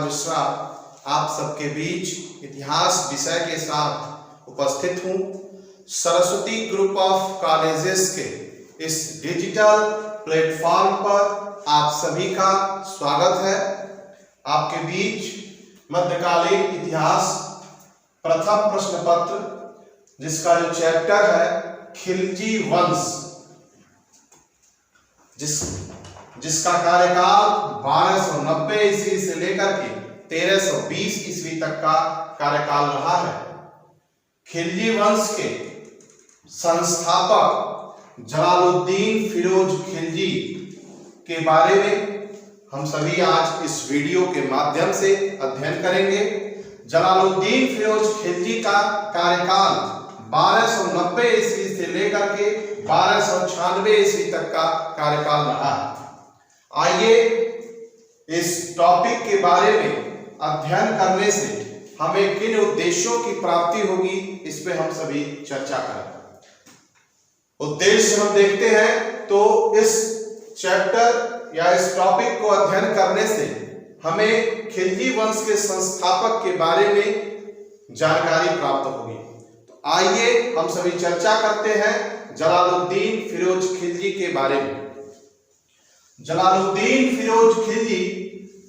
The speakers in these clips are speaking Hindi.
मिश्रा आप सबके बीच इतिहास विषय के साथ उपस्थित हूँ। सरस्वती ग्रुप ऑफ कॉलेजेस के इस डिजिटल प्लेटफॉर्म पर आप सभी का स्वागत है। आपके बीच मध्यकालीन इतिहास प्रथम प्रश्न पत्र जिसका जो चैप्टर है खिलजी वंश, जिसका कार्यकाल 1290 ईस्वी से लेकर के 1320 ईस्वी तक का कार्यकाल रहा है। खिलजी वंश के संस्थापक जलालुद्दीन फिरोज खिलजी के बारे में हम सभी आज इस वीडियो के माध्यम से अध्ययन करेंगे। जलालुद्दीन फिरोज खिलजी का कार्यकाल 1290 ईस्वी से लेकर के 1296 ईस्वी तक का कार्यकाल रहा है। आइए इस टॉपिक के बारे में अध्ययन करने से हमें किन उद्देश्यों की प्राप्ति होगी, इस पे हम सभी चर्चा करें। उद्देश्य हम देखते हैं तो इस चैप्टर या इस टॉपिक को अध्ययन करने से हमें खिलजी वंश के संस्थापक के बारे में जानकारी प्राप्त होगी। तो आइए हम सभी चर्चा करते हैं जलालुद्दीन फिरोज खिलजी के बारे में। जलालुद्दीन फिरोज खिलजी,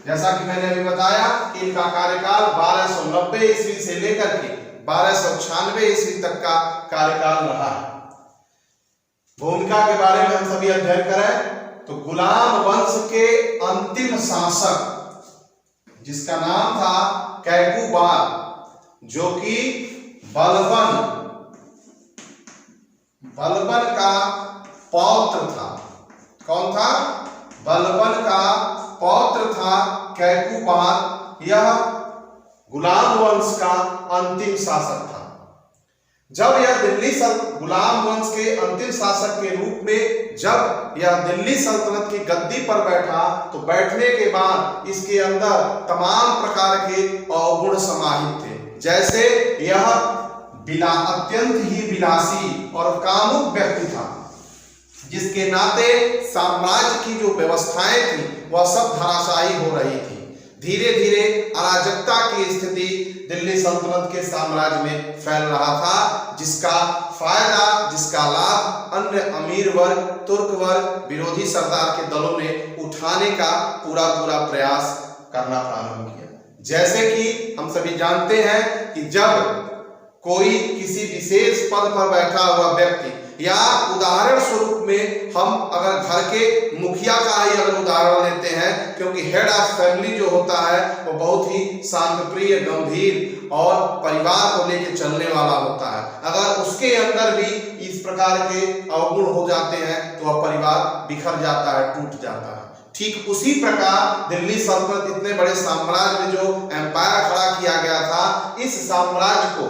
जैसा कि मैंने अभी बताया कि इनका कार्यकाल 1290 ईस्वी से लेकर के 1296 ईस्वी तक का कार्यकाल रहा है। भूमिका के बारे में हम सभी अध्ययन करें तो गुलाम वंश के अंतिम शासक जिसका नाम था कैकूबाद, जो कि बलबन का पौत्र था। कौन था? बलबन का पौत्र था कैकूबाद। यह गुलाम वंश का अंतिम शासक था। जब यह गुलाम वंश के अंतिम शासक के रूप में जब यह दिल्ली सल्तनत की गद्दी पर बैठा तो बैठने के बाद इसके अंदर तमाम प्रकार के अवगुण समाहित थे। जैसे यह अत्यंत ही विलासी और कामुक व्यक्ति था, जिसके नाते साम्राज्य की जो व्यवस्थाएं थी वह सब धराशायी हो रही थी। धीरे धीरे अराजकता की स्थिति दिल्ली सल्तनत के साम्राज्य में फैल रहा था, जिसका फायदा, जिसका लाभ अन्य अमीर वर्ग, तुर्क वर्ग, विरोधी सरदार के दलों ने उठाने का पूरा प्रयास करना प्रारंभ किया। जैसे कि हम सभी जानते हैं कि जब कोई किसी विशेष पद पर बैठा हुआ व्यक्ति, या उदाहरण स्वरूप में हम अगर घर के मुखिया का ही अगर उदाहरण लेते हैं, क्योंकि हेड ऑफ फैमिली जो होता है वो बहुत ही शांतप्रिय, गंभीर और परिवार को लेकर चलने वाला होता है। अगर उसके अंदर भी इस प्रकार के अवगुण हो जाते हैं तो वह परिवार बिखर जाता है, टूट जाता है। ठीक उसी प्रकार दिल्ली सल्तनत, इतने बड़े साम्राज्य में जो एम्पायर खड़ा किया गया था, इस साम्राज्य को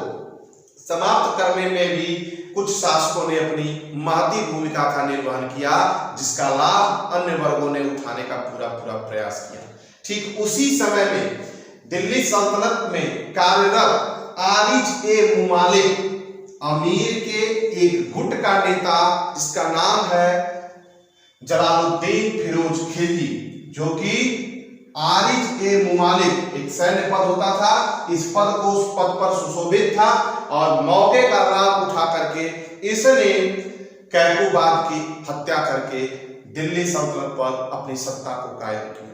समाप्त करने में भी कुछ शासकों ने अपनी महती भूमिका का निर्वहन किया, जिसका लाभ अन्य वर्गों ने उठाने का पूरा प्रयास किया। ठीक उसी समय में दिल्ली सल्तनत में कार्यरत आरिज ए मुमालिक, अमीर के एक गुट का नेता, जिसका नाम है जलालुद्दीन फिरोज खिलजी, जो कि आरिज ए मुमालिक एक सैन्य पद होता था। इस पद को उस पद पर सुशोभित था और मौके का लाभ उठा करके इसने कैकूबाद की हत्या करके दिल्ली सल्तनत पर अपनी सत्ता को कायम किया।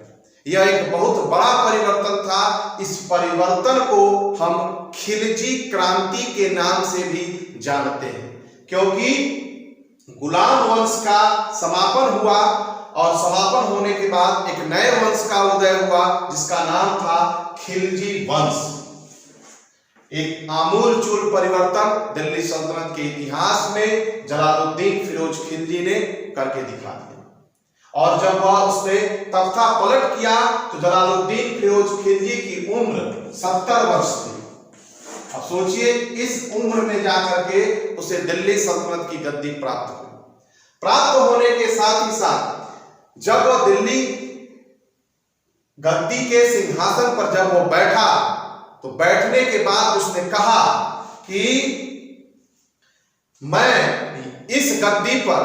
यह एक बहुत बड़ा परिवर्तन था। इस परिवर्तन को हम खिलजी क्रांति के नाम से भी जानते हैं, क्योंकि गुलाम वंश का समापन हुआ और समापन होने के बाद एक नए वंश का उदय हुआ, जिसका नाम था खिलजी वंश। एक आमूलचूल परिवर्तन दिल्ली सल्तनत के इतिहास में जलालुद्दीन फिरोज खिलजी ने करके दिखा दिया। और जब वह उसने तख्ता पलट किया तो जलालुद्दीन फिरोज खिलजी की उम्र 70 वर्ष थी। अब सोचिए, इस उम्र में जाकर के उसे दिल्ली सल्तनत की गद्दी प्राप्त हुई। प्राप्त होने के साथ ही साथ जब वह दिल्ली गद्दी के सिंहासन पर जब वो बैठा तो बैठने के बाद उसने कहा कि मैं इस गद्दी पर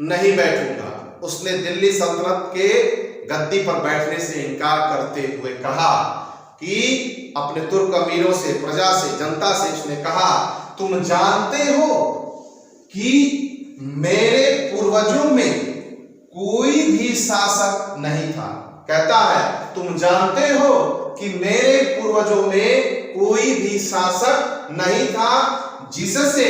नहीं बैठूंगा। उसने दिल्ली सल्तनत के गद्दी पर बैठने से इनकार करते हुए कहा कि अपने तुर्क अमीरों से, प्रजा से, जनता से इसने कहा, तुम जानते हो कि मेरे पूर्वजों में कोई भी शासक नहीं था। कहता है तुम जानते हो कि मेरे पूर्वजों में कोई भी शासक नहीं था जिससे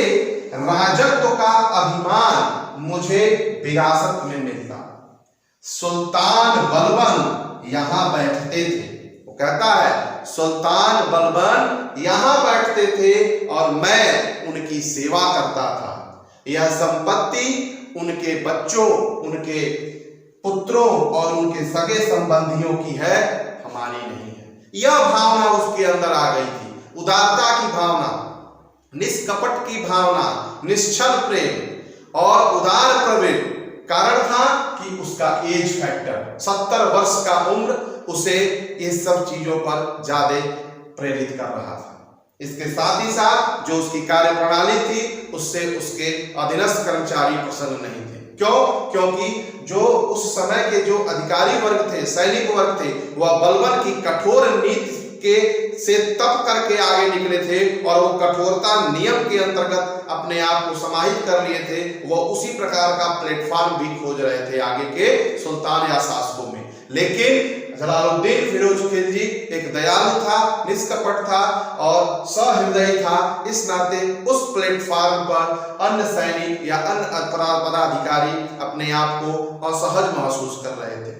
राजत्व का अभिमान मुझे विरासत में मिलता। सुल्तान बलबन यहां बैठते थे। वो कहता है सुल्तान बलबन यहां बैठते थे और मैं उनकी सेवा करता था। यह संपत्ति उनके बच्चों, उनके पुत्रों और उनके सगे संबंधियों की है, हमारी नहीं है। यह भावना उसके अंदर आ गई थी, उदारता की भावना, निष्कपट की भावना, निश्चल प्रेम और उदार प्रवृत्ति। कारण था कि उसका एज फैक्टर, 70 वर्ष का उम्र उसे इस सब चीजों पर ज्यादा प्रेरित कर रहा था। इसके साथ ही साथ जो उसकी कार्य प्रणाली थी उससे उसके अधीनस्थ कर्मचारी प्रसन्न नहीं थे। क्यों? क्योंकि जो उस समय के जो अधिकारी वर्ग थे, सैनिक वर्ग थे, वह बलबन की कठोर नीति के से तप करके आगे निकले थे और वो कठोरता नियम के अंतर्गत अपने आप को समाहित कर लिए थे। वह उसी प्रकार का प्लेटफॉर्म भी खोज रहे थे आगे के सुल्तान या शासकों में। लेकिन जलालुद्दीन फिरोज खिलजी एक दयालु था, निष्कपट था और सहृदयी था। इस नाते उस प्लेटफॉर्म पर अन्य सैनिक या अन्य पदाधिकारी अपने आप को असहज महसूस कर रहे थे,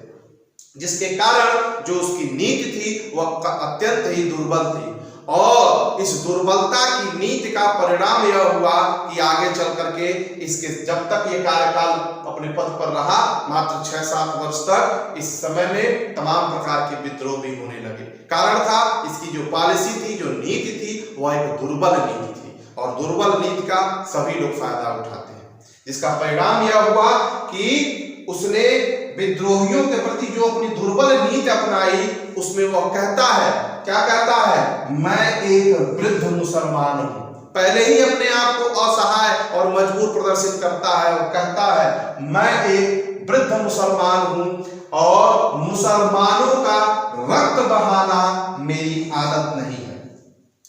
जिसके कारण जो उसकी नीति थी वह अत्यंत ही दुर्बल थी। और इस दुर्बलता की नीति का परिणाम यह हुआ कि आगे चल करके इसके जब तक ये कार्यकाल अपने पद पर रहा, मात्र 6-7 वर्ष तक, इस समय में तमाम प्रकार के विद्रोह भी होने लगे। कारण था इसकी जो पॉलिसी थी, जो नीति थी, वह एक दुर्बल नीति थी और दुर्बल नीति का सभी लोग फायदा उठाते हैं। जिसका परिणाम यह हुआ कि उसने विद्रोहियों के प्रति जो अपनी दुर्बल नीति अपनाई, उसमें वह कहता है, क्या कहता है, मैं एक वृद्ध मुसलमान हूं। पहले ही अपने आप को असहाय और मजबूर प्रदर्शित करता है और कहता है मैं एक वृद्ध मुसलमान हूं और मुसलमानों का रक्त बहाना मेरी आदत नहीं है।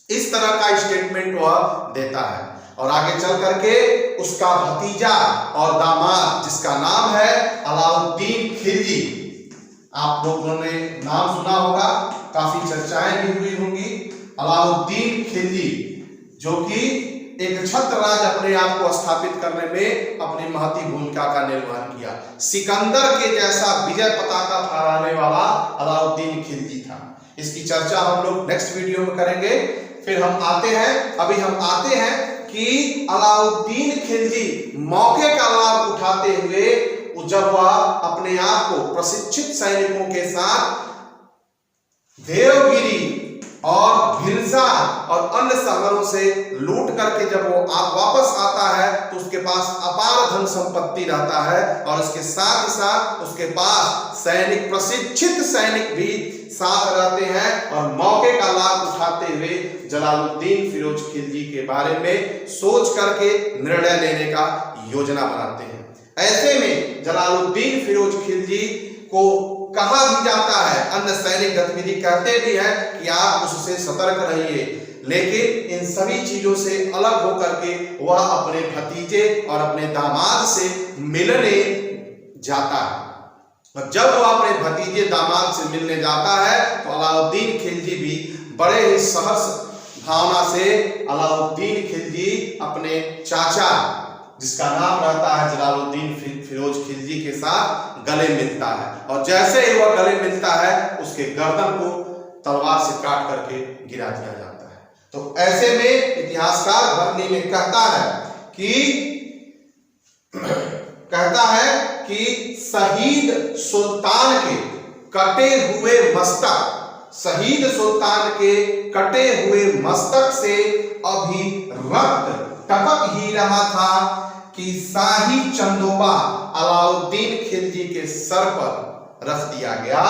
इस तरह का स्टेटमेंट वह देता है और आगे चल करके उसका भतीजा और दामाद, जिसका नाम है अलाउद्दीन खिलजी, आप लोगों ने नाम सुना होगा, काफी चर्चाएं भी हुई होंगी। अलाउद्दीन खिलजी जो कि एक छत्र राज अपने आप को स्थापित करने में अपनी महती भूमिका का निर्वहन किया। सिकंदर के जैसा विजय पताका फहराने वाला अलाउद्दीन खिलजी था। इसकी चर्चा हम लोग नेक्स्ट वीडियो में करेंगे। फिर हम आते हैं कि अलाउद्दीन खिलजी मौके का लाभ उठाते हुए जब वह अपने आप को प्रशिक्षित सैनिकों के साथ देवगिरी और भिलसा और अन्य शहरों से लूट करके जब वो वापस आता है तो उसके पास अपार धन संपत्ति रहता है और इसके साथ ही साथ उसके पास सैनिक, प्रशिक्षित सैनिक भी साथ रहते हैं और मौके का लाभ उठाते हुए जलालुद्दीन फिरोज खिलजी के बारे में सोच करके निर्णय लेने का योजना बनाते हैं। ऐसे में जलालुद्दीन फिरोज खिलजी को कहा भी जाता है, अन्य सैनिक गतिविधि कहते भी हैं कि आप उससे सतर्क रहिए, लेकिन इन सभी चीजों से अलग होकर के वह अपने भतीजे और अपने दामाद से मिलने जाता है। और जब वह अपने भतीजे दामाद से मिलने जाता है तो अलाउद्दीन खिलजी भी बड़े ही सहर्ष भावना से अलाउद्दीन खिलजी अपने चाचा, जिसका नाम रहता है जलालुद्दीन फिरोज खिलजी, के साथ गले मिलता है और जैसे ही वह गले मिलता है उसके गर्दन को तलवार से काट करके गिरा दिया जाता है। तो ऐसे में इतिहासकार बरनी में कहता है कि शहीद सुल्तान के कटे हुए मस्तक से अभी रक्त टपक ही रहा था कि शाही चंदोबा अलाउद्दीन खिलजी के सर पर रख दिया गया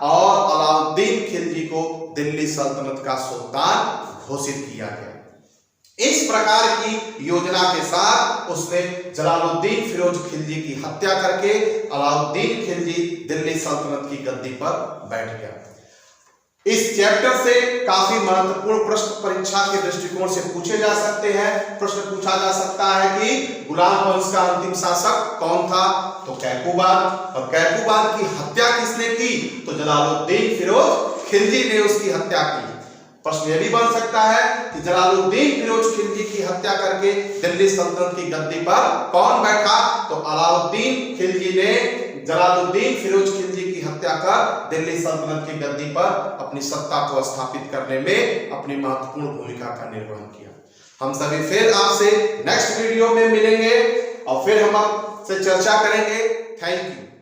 और अलाउद्दीन खिलजी को दिल्ली सल्तनत का सुल्तान घोषित किया गया। इस प्रकार की योजना के साथ उसने जलालुद्दीन फिरोज खिलजी की हत्या करके अलाउद्दीन खिलजी दिल्ली सल्तनत की गद्दी पर बैठ गया। इस चैप्टर से काफी महत्वपूर्ण प्रश्न परीक्षा के दृष्टिकोण से पूछे जा सकते हैं। प्रश्न पूछा जा सकता है कि गुलाम वंश का अंतिम शासक कौन था, तो कैकूबाद। और कैकूबाद की हत्या किसने की, तो जलालुद्दीन फिरोज खिलजी ने उसकी हत्या की। प्रश्न यह भी बन सकता है कि जलालुद्दीन फिरोज खिलजी की हत्या करके दिल्ली सल्तनत की गद्दी पर कौन बैठा, तो अलाउद्दीन खिलजी ने जलालुद्दीन फिरोज खिलजी की हत्या कर दिल्ली सल्तनत की गद्दी पर अपनी सत्ता को स्थापित करने में अपनी महत्वपूर्ण भूमिका का निर्वहन किया। हम सभी फिर आपसे नेक्स्ट वीडियो में मिलेंगे और फिर हम आपसे चर्चा करेंगे। Thank you.